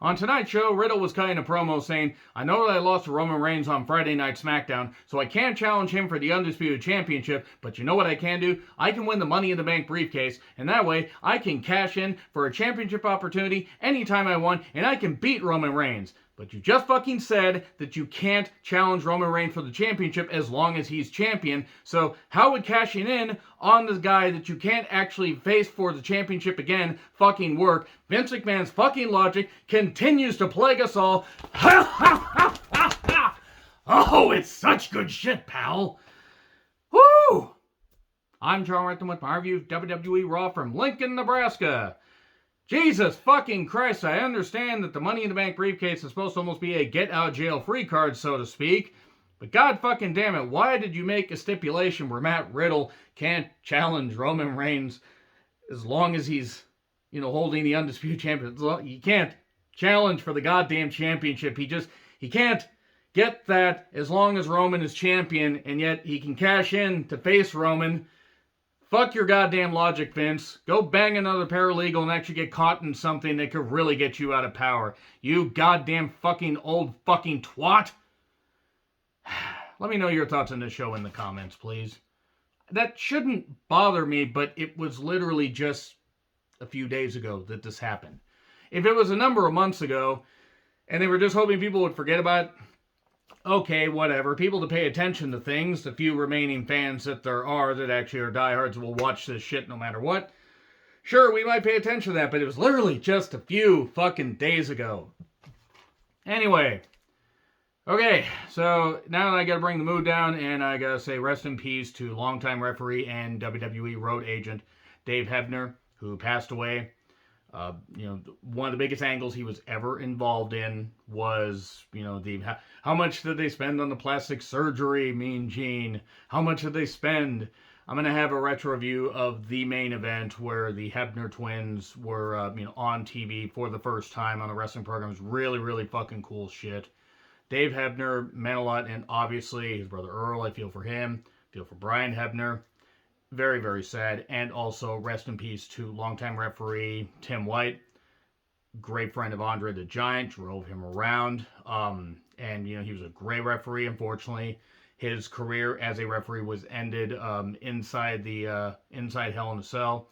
On tonight's show, Riddle was cutting a promo saying, I know that I lost to Roman Reigns on Friday Night SmackDown, so I can't challenge him for the Undisputed Championship, but you know what I can do? I can win the Money in the Bank briefcase, and that way I can cash in for a championship opportunity anytime I want, and I can beat Roman Reigns. But you just fucking said that you can't challenge Roman Reigns for the championship as long as he's champion. So how would cashing in on the guy that you can't actually face for the championship again fucking work? Vince McMahon's fucking logic continues to plague us all. Oh, it's such good shit, pal. Woo! I'm John Renton with my review of WWE Raw from Lincoln, Nebraska. Jesus fucking Christ, I understand that the Money in the Bank briefcase is supposed to almost be a get-out-jail-free card, so to speak. But god fucking damn it, why did you make a stipulation where Matt Riddle can't challenge Roman Reigns as long as he's, holding the Undisputed Championship? He can't challenge for the goddamn championship. He can't get that as long as Roman is champion, and yet he can cash in to face Roman. Fuck your goddamn logic, Vince. Go bang another paralegal and actually get caught in something that could really get you out of power. You goddamn fucking old fucking twat. Let me know your thoughts on this show in the comments, please. That shouldn't bother me, but it was literally just a few days ago that this happened. If it was a number of months ago, and they were just hoping people would forget about it, okay, whatever. People to pay attention to things, the few remaining fans that there are that actually are diehards will watch this shit no matter what. Sure, we might pay attention to that, but it was literally just a few fucking days ago. Anyway. Okay, so now I gotta bring the mood down, and I gotta say rest in peace to longtime referee and WWE road agent Dave Hebner, who passed away. One of the biggest angles he was ever involved in was, how much did they spend on the plastic surgery, Mean Gene? How much did they spend? I'm going to have a retro review of the main event where the Hebner twins were, on TV for the first time on a wrestling program. It was really, really fucking cool shit. Dave Hebner meant a lot, and obviously his brother Earl, I feel for him. Feel for Brian Hebner. Very, very sad. And also, rest in peace to longtime referee Tim White. Great friend of Andre the Giant. Drove him around. He was a great referee. Unfortunately, his career as a referee was ended inside Hell in a Cell.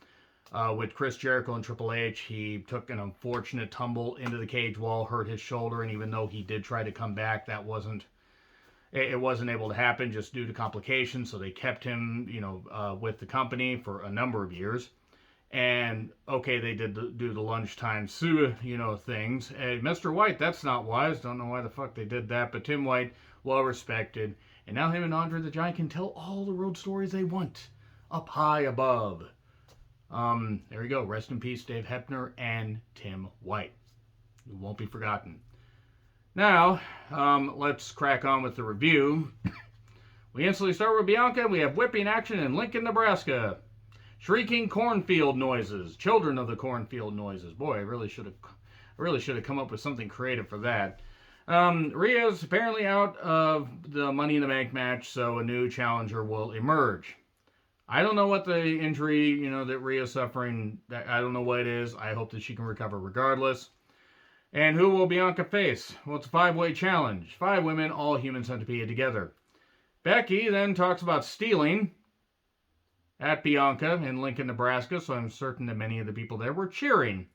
With Chris Jericho and Triple H, he took an unfortunate tumble into the cage wall, hurt his shoulder, and even though he did try to come back, it wasn't able to happen just due to complications, so they kept him, with the company for a number of years. And, okay, they did do the lunchtime things. Hey, Mr. White, that's not wise. Don't know why the fuck they did that, but Tim White, well respected. And now him and Andre the Giant can tell all the road stories they want. Up high above. There you go. Rest in peace, Dave Hebner and Tim White. You won't be forgotten. Now, let's crack on with the review. We instantly start with Bianca. We have whipping action in Lincoln, Nebraska. Shrieking cornfield noises. Children of the cornfield noises. Boy, I really should have come up with something creative for that. Rhea's apparently out of the Money in the Bank match, so a new challenger will emerge. I don't know what the injury, that Rhea's suffering. I don't know what it is. I hope that she can recover regardless. And who will Bianca face? Well, it's a 5-way challenge. 5 women, all human centipede together. Becky then talks about stealing at Bianca in Lincoln, Nebraska, so I'm certain that many of the people there were cheering.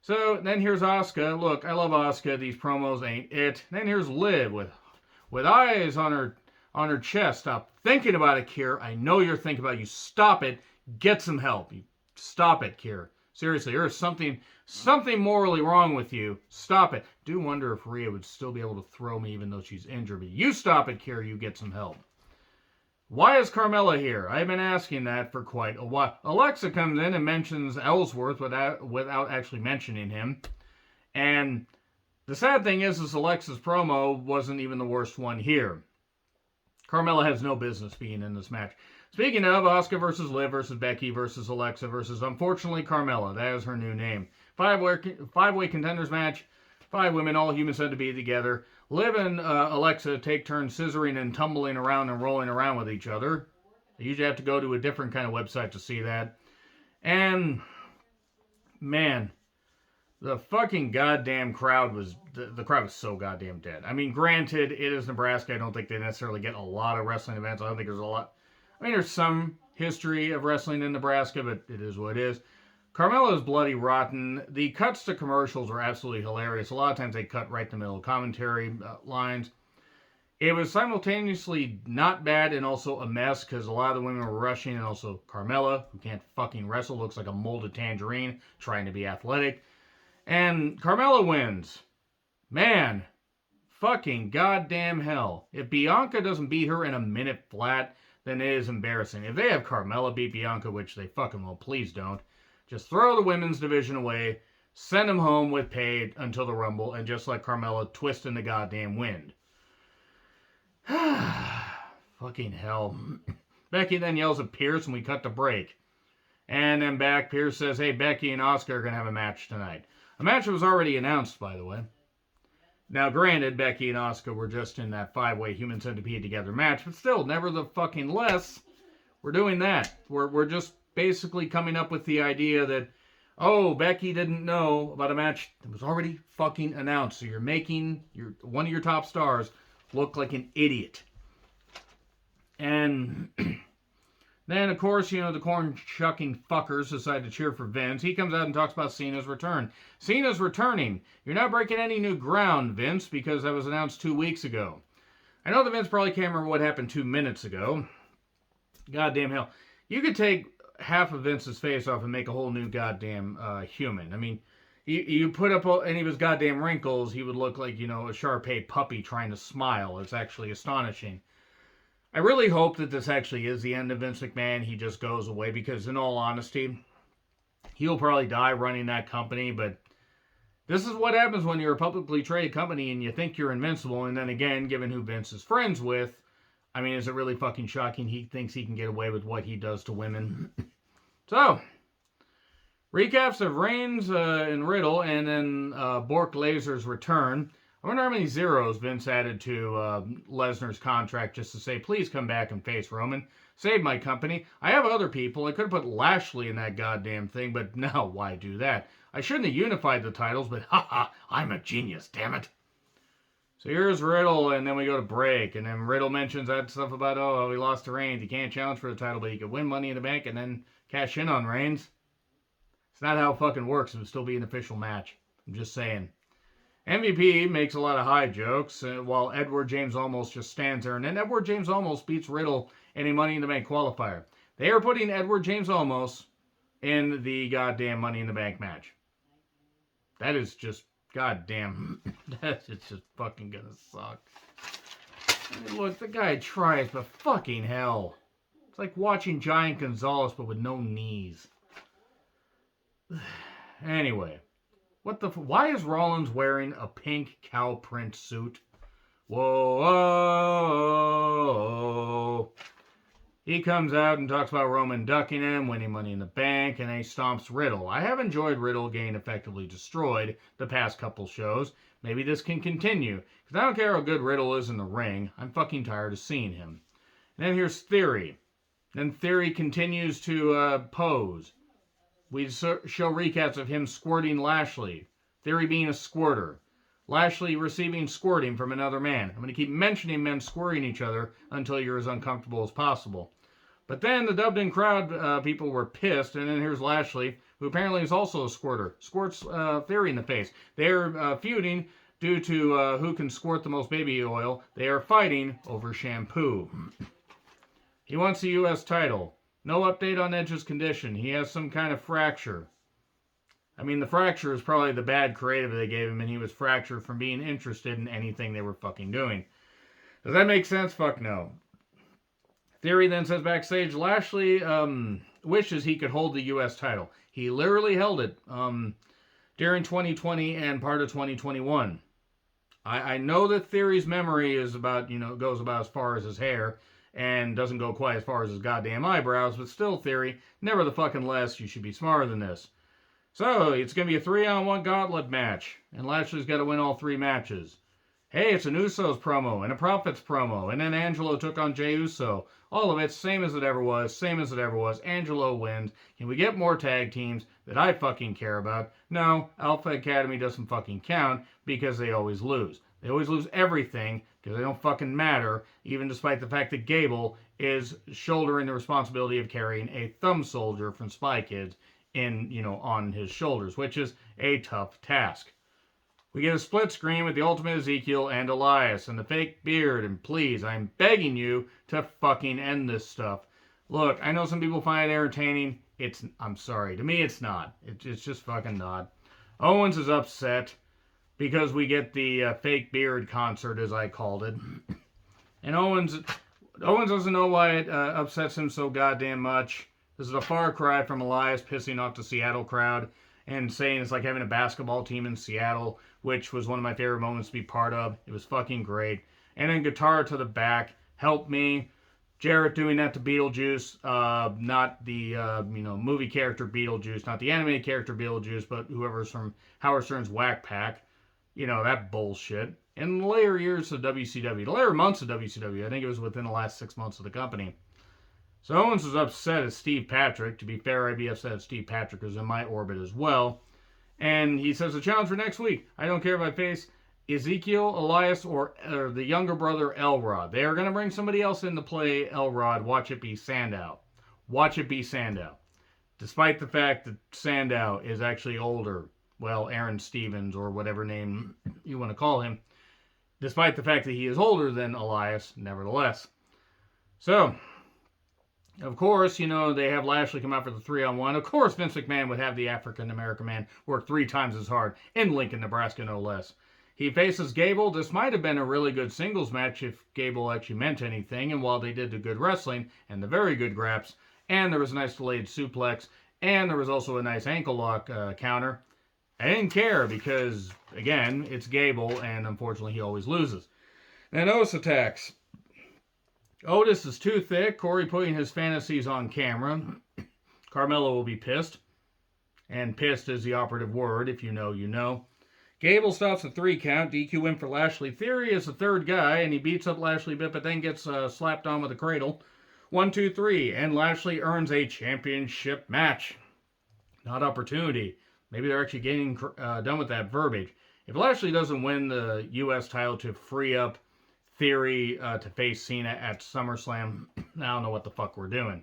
So then here's Asuka. Look, I love Asuka. These promos ain't it. Then here's Liv with eyes on her chest. Stop thinking about it, Kier. I know you're thinking about it. You stop it. Get some help. You stop it, Kier. Seriously, there's something morally wrong with you. Stop it. Do wonder if Rhea would still be able to throw me even though she's injured. But you stop it, Kier. You get some help. Why is Carmella here? I've been asking that for quite a while. Alexa comes in and mentions Ellsworth without actually mentioning him. And the sad thing is Alexa's promo wasn't even the worst one here. Carmella has no business being in this match. Speaking of, Asuka versus Liv versus Becky versus Alexa versus, unfortunately, Carmella. That is her new name. 5-way contenders match. 5 women, all human centipede together. Liv and Alexa take turns scissoring and tumbling around and rolling around with each other. You usually have to go to a different kind of website to see that. And, man, The fucking goddamn crowd was, the crowd was so goddamn dead. I mean, granted, it is Nebraska. I don't think they necessarily get a lot of wrestling events. I don't think there's a lot. I mean, there's some history of wrestling in Nebraska, but it is what it is. Carmelo's bloody rotten. The cuts to commercials were absolutely hilarious. A lot of times they cut right in the middle of commentary lines. It was simultaneously not bad and also a mess because a lot of the women were rushing, and also Carmella, who can't fucking wrestle, looks like a molded tangerine trying to be athletic. And Carmella wins. Man, fucking goddamn hell. If Bianca doesn't beat her in a minute flat, then it is embarrassing. If they have Carmella beat Bianca, which they fucking will, please don't. Just throw the women's division away, send them home with pay until the Rumble, and just let Carmella twist in the goddamn wind. Fucking hell. Becky then yells at Pierce and we cut to break. And then back, Pierce says, hey, Becky and Asuka are going to have a match tonight. A match that was already announced, by the way. Now, granted, Becky and Asuka were just in that 5-way human centipede together match, but still, never the fucking less, we're doing that. We're just basically coming up with the idea that, oh, Becky didn't know about a match that was already fucking announced, so you're making one of your top stars look like an idiot. And then, of course, the corn-shucking fuckers decide to cheer for Vince. He comes out and talks about Cena's return. Cena's returning. You're not breaking any new ground, Vince, because that was announced 2 weeks ago. I know that Vince probably can't remember what happened 2 minutes ago. Goddamn hell. You could take half of Vince's face off and make a whole new goddamn human. I mean, you put up any of his goddamn wrinkles, he would look like, a Shar-Pei puppy trying to smile. It's actually astonishing. I really hope that this actually is the end of Vince McMahon. He just goes away because, in all honesty, he'll probably die running that company. But this is what happens when you're a publicly traded company and you think you're invincible. And then again, given who Vince is friends with, I mean, is it really fucking shocking he thinks he can get away with what he does to women? So, recaps of Reigns and Riddle, and then Bork Lasers return. I wonder how many zeros Vince added to Lesnar's contract just to say, please come back and face Roman. Save my company. I have other people. I could have put Lashley in that goddamn thing, but no, why do that? I shouldn't have unified the titles, but haha, I'm a genius, damn it. So here's Riddle, and then we go to break, and then Riddle mentions that stuff about, oh, he lost to Reigns. He can't challenge for the title, but he could win Money in the Bank and then cash in on Reigns. It's not how it fucking works. It would still be an official match. I'm just saying. MVP makes a lot of high jokes, while Edward James Olmos just stands there. And then Edward James Olmos beats Riddle in a Money in the Bank qualifier. They are putting Edward James Olmos in the goddamn Money in the Bank match. That is just goddamn. That's just fucking gonna suck. I mean, look, the guy tries, but fucking hell. It's like watching Giant Gonzalez, but with no knees. Anyway. Why is Rollins wearing a pink cow print suit? Whoa. He comes out and talks about Roman ducking him, winning Money in the Bank, and then he stomps Riddle. I have enjoyed Riddle getting effectively destroyed the past couple shows. Maybe this can continue, because I don't care how good Riddle is in the ring. I'm fucking tired of seeing him. And then here's Theory. Then Theory continues to pose. We show recaps of him squirting Lashley. Theory being a squirter. Lashley receiving squirting from another man. I'm going to keep mentioning men squirting each other until you're as uncomfortable as possible. But then the dubbed-in crowd people were pissed, and then here's Lashley, who apparently is also a squirter. Squirts Theory in the face. They're feuding due to who can squirt the most baby oil. They are fighting over shampoo. He wants the U.S. title. No update on Edge's condition. He has some kind of fracture. I mean, the fracture is probably the bad creative they gave him, and he was fractured from being interested in anything they were fucking doing. Does that make sense? Fuck no. Theory then says backstage, Lashley wishes he could hold the U.S. title. He literally held it during 2020 and part of 2021. I know that Theory's memory is about, goes about as far as his hair, and doesn't go quite as far as his goddamn eyebrows, but still, Theory, never the fucking less, you should be smarter than this. So, it's going to be a 3-on-1 gauntlet match, and Lashley's got to win all 3 matches. Hey, it's an Usos promo and a Profits promo, and then Angelo took on Jey Uso. All of it, same as it ever was, same as it ever was. Angelo wins. Can we get more tag teams that I fucking care about? No, Alpha Academy doesn't fucking count because they always lose. They always lose everything because they don't fucking matter, even despite the fact that Gable is shouldering the responsibility of carrying a thumb soldier from Spy Kids on his shoulders, which is a tough task. We get a split screen with the Ultimate Ezekiel and Elias and the fake beard, and please, I'm begging you to fucking end this stuff. Look, I know some people find it entertaining. I'm sorry. To me, it's not. It's just fucking not. Owens is upset because we get the fake beard concert, as I called it. And Owens doesn't know why it upsets him so goddamn much. This is a far cry from Elias pissing off the Seattle crowd and saying it's like having a basketball team in Seattle, which was one of my favorite moments to be part of. It was fucking great. And then guitar to the back. Help me. Jarrett doing that to Beetlejuice. Not the, movie character Beetlejuice. Not the animated character Beetlejuice, but whoever's from Howard Stern's Whack Pack. That bullshit. In the later years of WCW, the later months of WCW, I think it was within the last 6 months of the company. So Owens was upset at Steve Patrick. To be fair, I'd be upset at Steve Patrick because in my orbit as well. And he says, the challenge for next week. I don't care if I face Ezekiel, Elias, or the younger brother, Elrod. They are going to bring somebody else in to play Elrod. Watch it be Sandow. Watch it be Sandow. Despite the fact that Sandow is actually older. Well, Aaron Stevens, or whatever name you want to call him. Despite the fact that he is older than Elias, nevertheless. So, of course, they have Lashley come out for the 3-on-1. Of course, Vince McMahon would have the African-American man work 3 times as hard in Lincoln, Nebraska, no less. He faces Gable. This might have been a really good singles match if Gable actually meant anything. And while they did the good wrestling and the very good graps, and there was a nice delayed suplex, and there was also a nice ankle lock counter, I didn't care because, again, it's Gable, and unfortunately he always loses. And Otis attacks. Otis is too thick. Corey putting his fantasies on camera. Carmelo will be pissed. And pissed is the operative word. If you know, you know. Gable stops a 3 count. DQ win for Lashley. Theory is the third guy, and he beats up Lashley a bit, but then gets slapped on with a cradle. 1, 2, 3. And Lashley earns a championship match. Not opportunity. Maybe they're actually getting done with that verbiage. If Lashley doesn't win the U.S. title to free up Theory to face Cena at SummerSlam, I don't know what the fuck we're doing.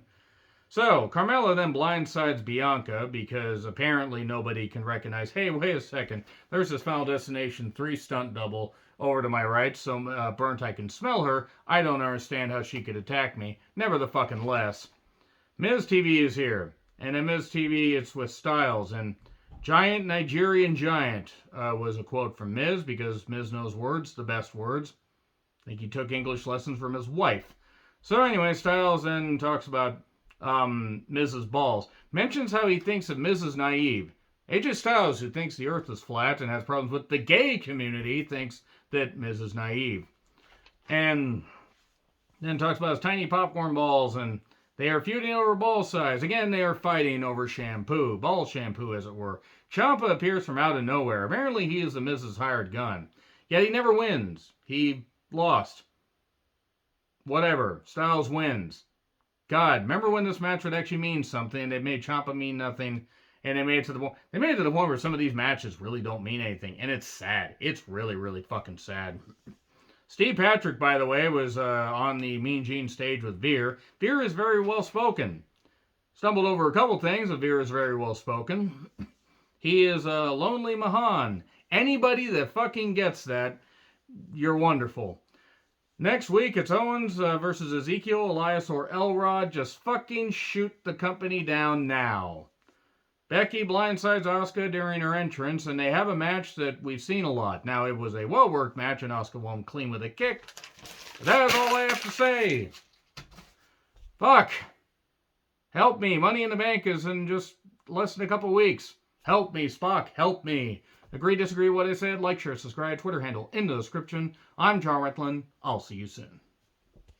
So, Carmella then blindsides Bianca because apparently nobody can recognize, hey, wait a second, there's this Final Destination 3 stunt double over to my right, so burnt I can smell her. I don't understand how she could attack me. Never the fucking less. Miz TV is here. And in Miz TV, it's with Styles, and Giant Nigerian Giant was a quote from Miz because Miz knows words, the best words. I think he took English lessons from his wife. So anyway, Styles then talks about Miz's balls. Mentions how he thinks that Miz is naive. AJ Styles, who thinks the earth is flat and has problems with the gay community, thinks that Miz is naive. And then talks about his tiny popcorn balls, and they are feuding over ball size. Again, they are fighting over shampoo. Ball shampoo, as it were. Ciampa appears from out of nowhere. Apparently, he is the Miz's hired gun. Yet he never wins. He lost. Whatever. Styles wins. God, remember when this match would actually mean something? They made Ciampa mean nothing, and they made it to the point where some of these matches really don't mean anything, and it's sad. It's really, really fucking sad. Steve Patrick, by the way, was on the Mean Gene stage with Veer. Veer is very well spoken. Stumbled over a couple things, but Veer is very well spoken. He is a lonely Mahan. Anybody that fucking gets that, you're wonderful. Next week, it's Owens versus Ezekiel, Elias, or Elrod. Just fucking shoot the company down now. Becky blindsides Asuka during her entrance, and they have a match that we've seen a lot. Now, it was a well-worked match, and Asuka won clean with a kick. But that is all I have to say. Fuck. Help me. Money in the Bank is in just less than a couple weeks. Help me, Spock. Help me. Agree, disagree with what I said? Like, share, subscribe, Twitter handle in the description. I'm John Retlin. I'll see you soon.